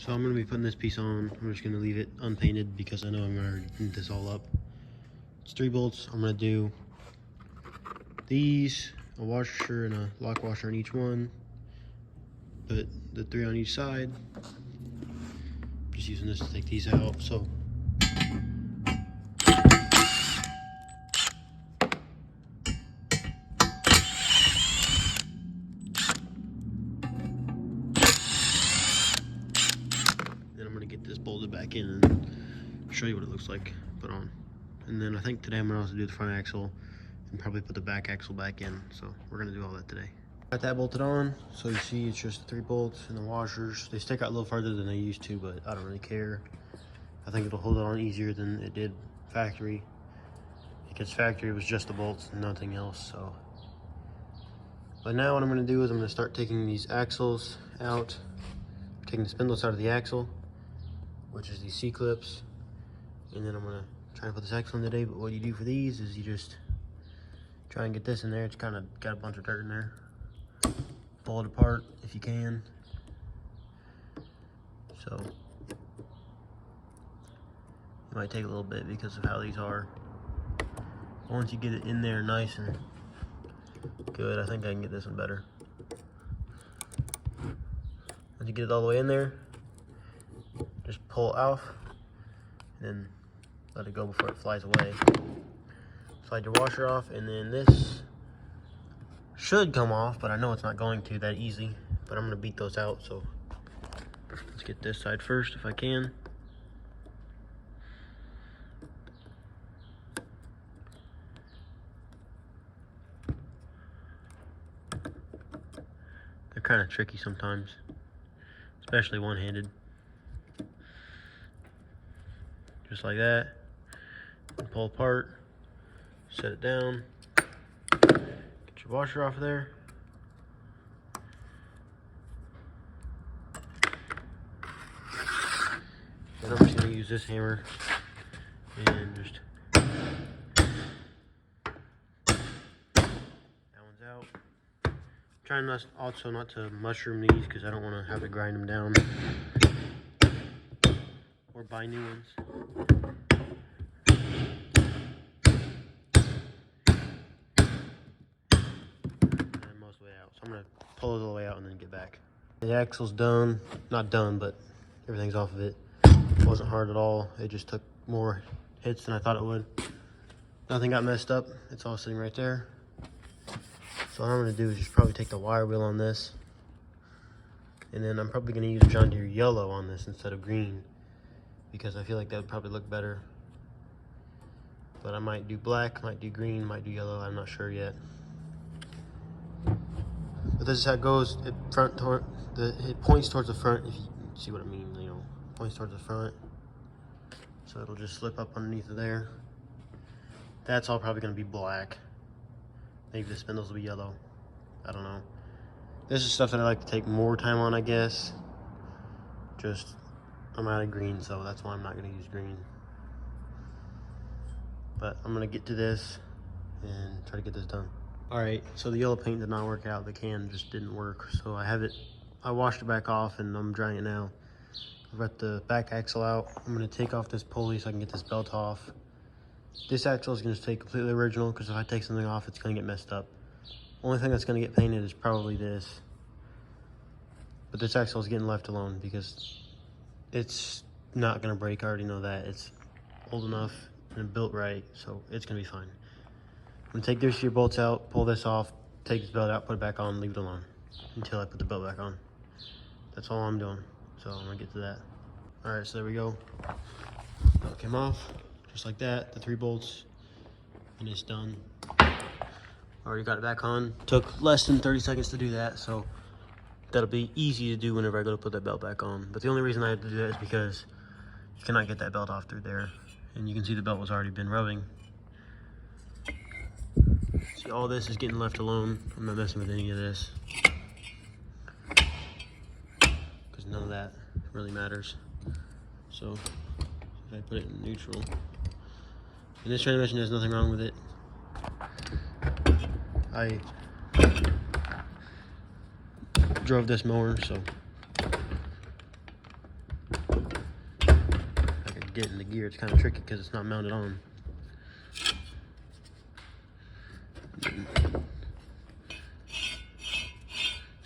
So I'm going to be putting this piece on. I'm just going to leave it unpainted because I know I'm going to heat this all up. It's 3 bolts. I'm going to do these, a washer and a lock washer on each one. Put the 3 on each side. Just using this to take these out. So then I'm going to get this bolted back in and show you what it looks like put on. And then I think today I'm going to also do the front axle and probably put the back axle back in. So we're going to do all that today. Got that bolted on, so you see it's just 3 bolts and the washers. They stick out a little farther than they used to, but I don't really care. I think it'll hold it on easier than it did factory, because factory was just the bolts and nothing else. So, but now what I'm going to do is I'm going to start taking these axles out, taking the spindles out of the axle, which is these C-clips, and then I'm going to try and put this axle in today. But what you do for these is you just try and get this in there. It's kind of got a bunch of dirt in there. Pull it apart if you can. So it might take a little bit because of how these are. But once you get it in there nice and good, I think I can get this one better. Once you get it all the way in there, just pull it off and then let it go before it flies away. Slide your washer off, and then this should come off, but I know it's not going to that easy. But I'm going to beat those out, so let's get this side first if I can. They're kind of tricky sometimes, especially one-handed. Just like that. And pull apart, set it down. Washer off there. And I'm just going to use this hammer and just that one's out. I'm trying also not to mushroom these because I don't want to have to grind them down or buy new ones. So I'm going to pull it all the way out and then get back. The axle's done. Not done, but everything's off of it. It wasn't hard at all. It just took more hits than I thought it would. Nothing got messed up. It's all sitting right there. So what I'm going to do is just probably take the wire wheel on this. And then I'm probably going to use John Deere yellow on this instead of green, because I feel like that would probably look better. But I might do black, might do green, might do yellow. I'm not sure yet. But this is how it goes. It points towards the front, if you see what I mean, you know, points towards the front. So it'll just slip up underneath of there. That's all probably gonna be black. Maybe the spindles will be yellow. I don't know. This is stuff that I like to take more time on, I guess. Just, I'm out of green, so that's why I'm not gonna use green. But I'm gonna get to this and try to get this done. Alright, so the yellow paint did not work out. The can just didn't work. So I washed it back off and I'm drying it now. I've got the back axle out. I'm going to take off this pulley so I can get this belt off. This axle is going to stay completely original because if I take something off, it's going to get messed up. Only thing that's going to get painted is probably this. But this axle is getting left alone because it's not going to break. I already know that. It's old enough and built right, so it's going to be fine. I'm going to take these 3 bolts out, pull this off, take this belt out, put it back on, leave it alone until I put the belt back on. That's all I'm doing. So I'm going to get to that. Alright, so there we go. Belt came off, just like that, the 3 bolts, and it's done. Already got it back on. Took less than 30 seconds to do that, so that'll be easy to do whenever I go to put that belt back on. But the only reason I had to do that is because you cannot get that belt off through there. And you can see the belt was already been rubbing. See, all this is getting left alone. I'm not messing with any of this, because none of that really matters. So if I put it in neutral, and this transmission, there's nothing wrong with it. I drove this mower, so get in the gear. It's kind of tricky because it's not mounted on.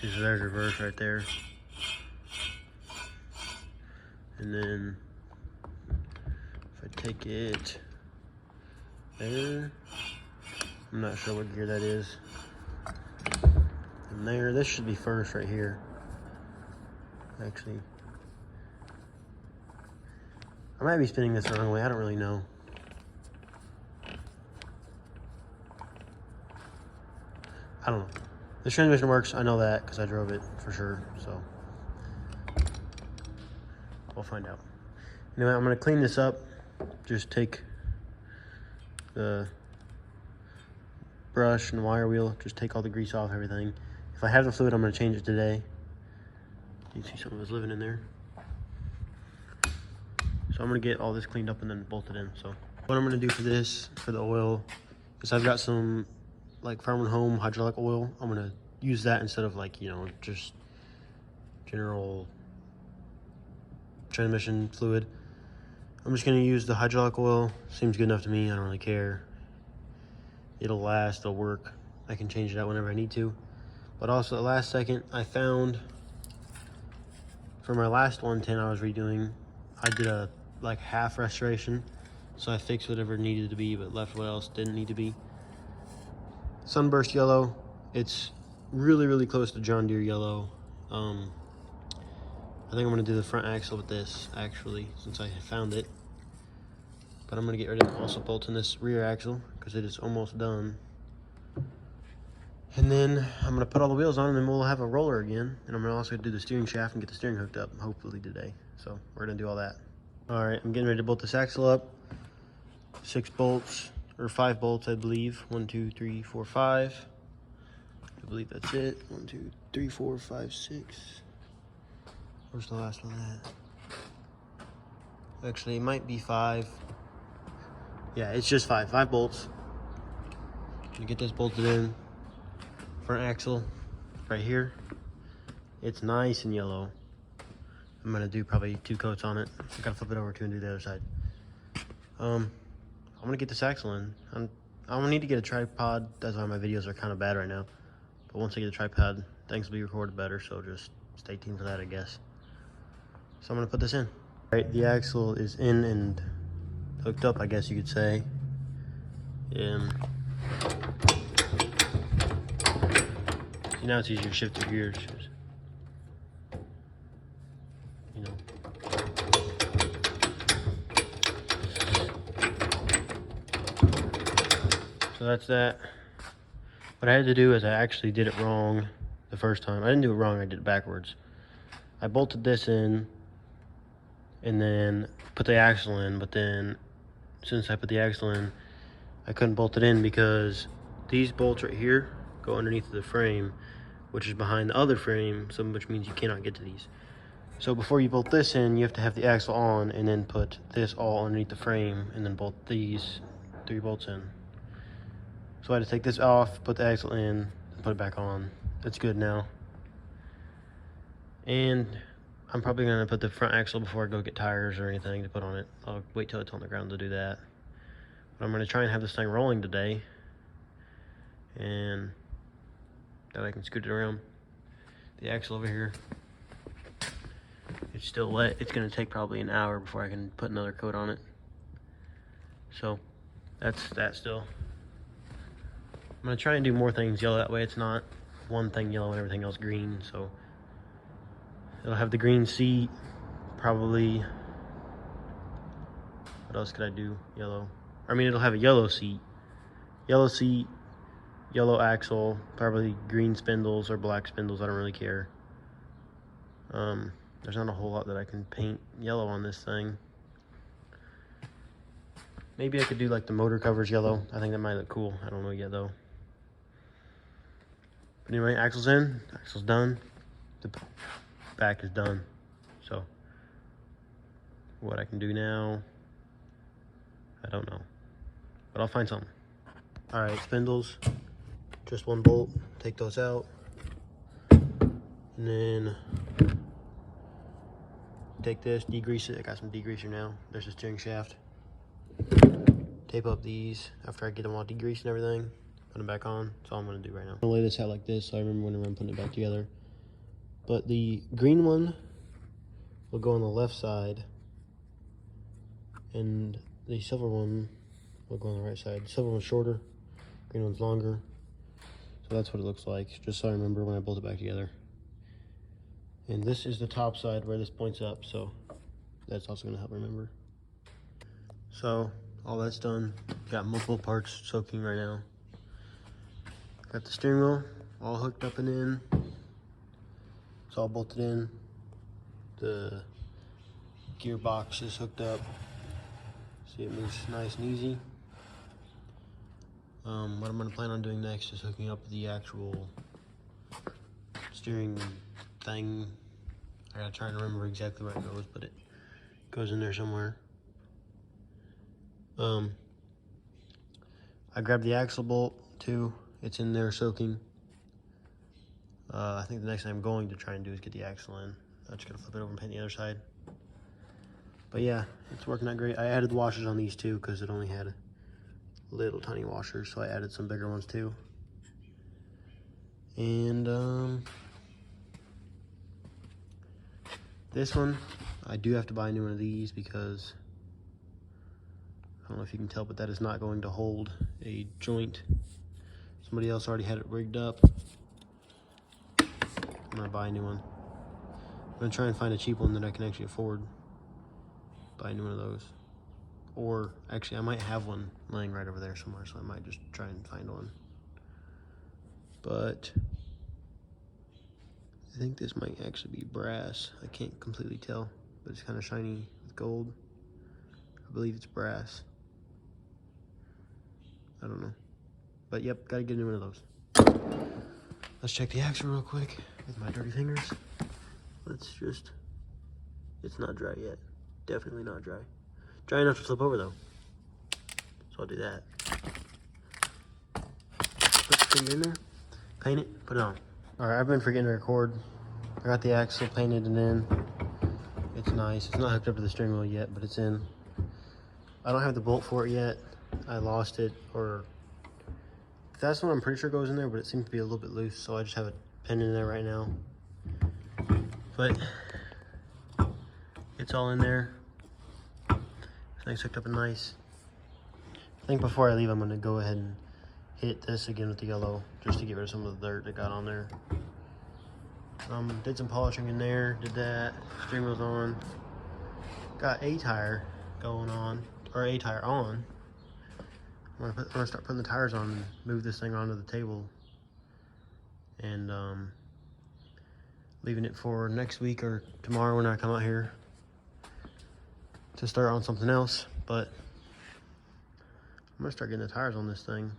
See, so there's reverse right there. And then if I take it there, I'm not sure what gear that is. And there, this should be first right here. Actually, I might be spinning this the wrong way. I don't really know. I don't know. The transmission works. I know that because I drove it for sure. So we'll find out. Anyway, I'm going to clean this up. Just take the brush and wire wheel. Just take all the grease off everything. If I have the fluid, I'm going to change it today. You can see someone was living in there. So I'm going to get all this cleaned up and then bolt it in. So what I'm going to do for this, for the oil, is I've got some like Farm and Home hydraulic oil. I'm going to use that instead of like, you know, just general transmission fluid. I'm just going to use the hydraulic oil. Seems good enough to me. I don't really care. It'll last, it'll work. I can change it out whenever I need to. But also at the last second, I found for my last 110 I was redoing, I did a like half restoration. So I fixed whatever needed to be, but left what else didn't need to be. Sunburst yellow. It's really, really close to John Deere yellow. I think I'm gonna do the front axle with this actually, since I found it. But I'm gonna get ready to also bolt in this rear axle because it is almost done. And then I'm gonna put all the wheels on and then we'll have a roller again. And I'm gonna also do the steering shaft and get the steering hooked up, hopefully today. So we're gonna do all that. All right, I'm getting ready to bolt this axle up. 6 bolts, or 5 bolts, I believe. 1, 2, 3, 4, 5. I believe that's it. 1, 2, 3, 4, 5, 6. Where's the last one at? Actually, it might be 5. Yeah, it's just 5. 5 bolts. You get this bolted in. Front axle, right here. It's nice and yellow. I'm gonna do probably 2 coats on it. I gotta flip it over too and do the other side. I'm gonna get this axle in. I'm gonna need to get a tripod. That's why my videos are kind of bad right now. But once I get a tripod, things will be recorded better. So just stay tuned for that, I guess. So I'm gonna put this in. All right, the axle is in and hooked up, I guess you could say. See, now it's easier to shift the gears. You know. So that's that. What I had to do is I actually did it wrong the first time. I didn't do it wrong, I did it backwards. I bolted this in and then put the axle in, but then since I put the axle in, I couldn't bolt it in because these bolts right here go underneath the frame, which is behind the other frame, so which means you cannot get to these. So before you bolt this in, you have to have the axle on and then put this all underneath the frame and then bolt these 3 bolts in. So I had to take this off, put the axle in, and put it back on. It's good now. And I'm probably gonna put the front axle before I go get tires or anything to put on it. I'll wait till it's on the ground to do that. But I'm gonna try and have this thing rolling today, and that I can scoot it around. The axle over here, it's still wet. It's gonna take probably an hour before I can put another coat on it. So that's that still. I'm gonna try and do more things yellow, that way it's not one thing yellow and everything else green. So it'll have the green seat, probably. What else could I do? Yellow. I mean, it'll have a yellow seat, yellow axle, probably green spindles or black spindles. I don't really care. There's not a whole lot that I can paint yellow on this thing. Maybe I could do like the motor covers yellow. I think that might look cool. I don't know yet though. But anyway, axle's in, axle's done. The back is done. So what I can do now, I don't know, but I'll find something. All right, spindles, just 1 bolt, take those out. And then take this, degrease it. I got some degreaser now. There's the steering shaft. Tape up these after I get them all degreased and everything. Put them back on. That's all I'm going to do right now. I'm going to lay this out like this so I remember whenever I'm putting it back together. But the green one will go on the left side, and the silver one will go on the right side. The silver one's shorter, green one's longer. So that's what it looks like, just so I remember when I bolt it back together. And this is the top side where this points up, so that's also going to help remember. So all that's done. Got multiple parts soaking right now. Got the steering wheel all hooked up and in. It's all bolted in. The gearbox is hooked up. See, it moves nice and easy. What I'm going to plan on doing next is hooking up the actual steering thing. I gotta try and remember exactly where it goes, but it goes in there somewhere. I grabbed the axle bolt too. It's in there soaking. I think the next thing I'm going to try and do is get the axle in. I'm just gonna flip it over and paint the other side. But yeah, it's working out great. I added washers on these too because it only had little tiny washers, so I added some bigger ones too. And this one, I do have to buy a new one of these because I don't know if you can tell, but that is not going to hold a joint. Somebody else already had it rigged up. I'm gonna buy a new one. I'm gonna try and find a cheap one that I can actually afford. Buy a new one of those. Or actually, I might have one laying right over there somewhere, so I might just try and find one. But I think this might actually be brass. I can't completely tell, but it's kind of shiny with gold. I believe it's brass. I don't know. But yep, gotta get a new one of those. Let's check the axle real quick with my dirty fingers. It's not dry yet. Definitely not dry. Dry enough to flip over though. So I'll do that. Put the finger in there, paint it, put it on. All right, I've been forgetting to record. I got the axle painted and in. It's nice. It's not hooked up to the steering wheel yet, but it's in. I don't have the bolt for it yet. I lost it, or that's one I'm pretty sure goes in there, but it seems to be a little bit loose, so I just have it pinned in there right now. But it's all in there. Everything's hooked up and nice. I think before I leave, I'm gonna go ahead and hit this again with the yellow, just to get rid of some of the dirt that got on there. Did some polishing in there, did that. Steering wheel's on. Got a tire going on, or a tire on. I'm gonna start putting the tires on and move this thing onto the table. And leaving it for next week or tomorrow when I come out here to start on something else. But I'm gonna start getting the tires on this thing.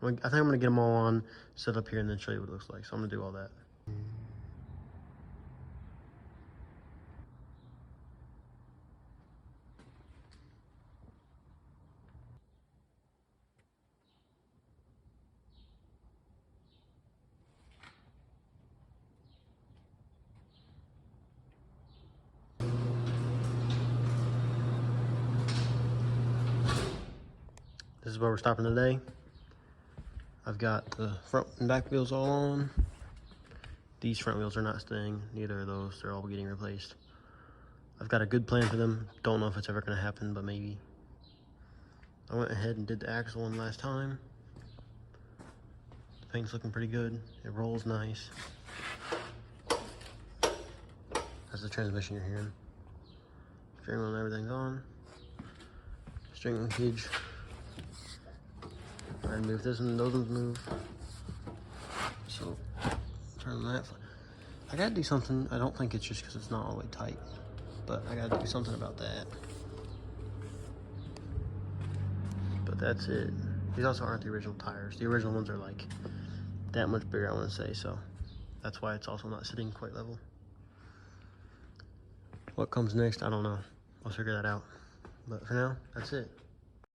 I think I'm gonna get them all on, set up here, and then show you what it looks like. So I'm gonna do all that. This is where we're stopping today. I've got the front and back wheels all on. These front wheels are not staying, neither of those. They're all getting replaced. I've got a good plan for them. Don't know if it's ever gonna happen, but maybe. I went ahead and did the axle one last time. The paint's looking pretty good. It rolls nice. That's the transmission you're hearing. Steering wheel and everything's on. Steering linkage. Go ahead and move this one, those ones move. So, turn that. I gotta do something. I don't think it's just because it's not all the way tight, but I gotta do something about that. But that's it. These also aren't the original tires. The original ones are like that much bigger, I want to say, so that's why it's also not sitting quite level. What comes next, I don't know. I'll figure that out. But for now, that's it.